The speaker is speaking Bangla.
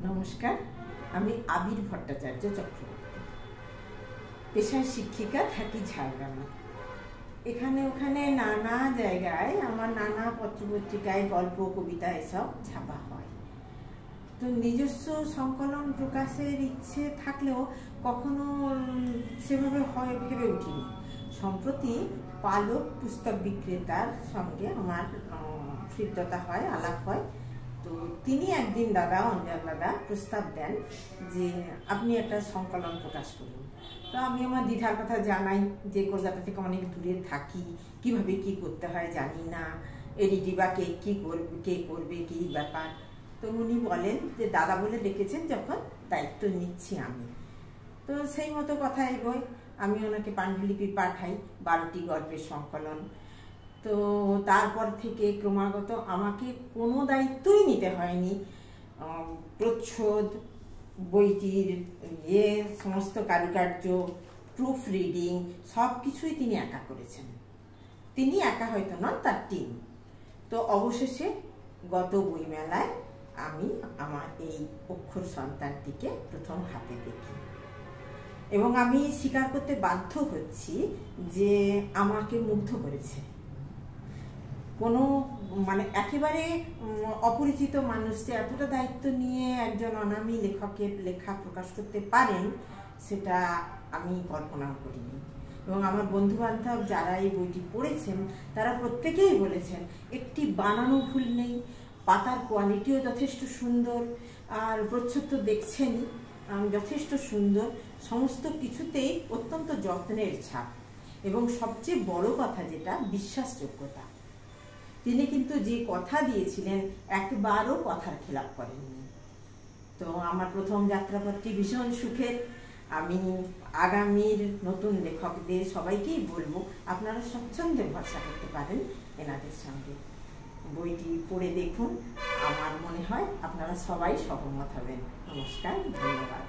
নমস্কার, আমি আবির ভট্টাচার্য চক্রবর্তী। পেশায় শিক্ষিকা, থাকি ঝাড়গ্রামে। এখানে ওখানে নানা জায়গায় আমার নানা পত্রপত্রিকায় গল্প, কবিতা এসব ছাপা হয়। তো নিজস্ব সংকলন প্রকাশের ইচ্ছে থাকলেও কখনো সেভাবে ভেবে উঠিনি। সম্প্রতি পালক পুস্তক বিক্রেতার সঙ্গে আমার হৃদ্যতা হয়, আলাপ হয়। তো তিনি একদিন অঞ্জন দাদা প্রস্তাব দেন যে আপনি একটা সংকলন প্রকাশ করুন। তো আমি আমার দ্বিধার কথা জানাই যে কলকাতা থেকে অনেক দূরে থাকি, কিভাবে কি করতে হয় জানি না, এডিটি বা কে করবে কি ব্যাপার। তো উনি বলেন যে দাদা বলে ডেকেছেন যখন, দায়িত্ব নিচ্ছি আমি। তো সেই মতো কথা এগোয়। আমি ওনাকে পাণ্ডুলিপি পাঠাই 12টি গল্পের সংকলন। তো তারপর থেকে ক্রমাগত আমাকে কোনো দায়িত্বই নিতে হয়নি। প্রচ্ছদ, বইটির সমস্ত কারুকার্য, প্রুফ রিডিং সব কিছুই তিনি একা করেছেন। তিনি একা হয়তো নন, তার টিম। তো অবশেষে গত বইমেলায় আমি আমার এই অক্ষর সন্তানটিকে প্রথম হাতে দেখি এবং আমি স্বীকার করতে বাধ্য হচ্ছি যে আমাকে মুগ্ধ করেছে। কোনো একেবারে অপরিচিত মানুষ যে এতটা দায়িত্ব নিয়ে একজন অনামী লেখকের লেখা প্রকাশ করতে পারেন, সেটা আমি কল্পনাও করিনি। এবং আমার বন্ধু বান্ধব যারা এই বইটি পড়েছেন তারা প্রত্যেকেই বলেছেন একটি বানানো ভুল নেই, পাতার কোয়ালিটিও যথেষ্ট সুন্দর, আর প্রচ্ছদ তো দেখছেনই যথেষ্ট সুন্দর, সমস্ত কিছুতেই অত্যন্ত যত্নের ছাপ। এবং সবচেয়ে বড় কথা যেটা, বিশ্বাসযোগ্যতা। তিনি কিন্তু যে কথা দিয়েছিলেন একবারও কথার খেলাপ করেননি। তো আমার প্রথম যাত্রাপথটি ভীষণ সুখের। আমি আগামীর নতুন লেখকদের সবাইকেই বলবো আপনারা স্বচ্ছন্দে ভরসা করতে পারেন এনাদের সঙ্গে। বইটি পড়ে দেখুন, আমার মনে হয় আপনারা সবাই সহমত হবেন। নমস্কার, ধন্যবাদ।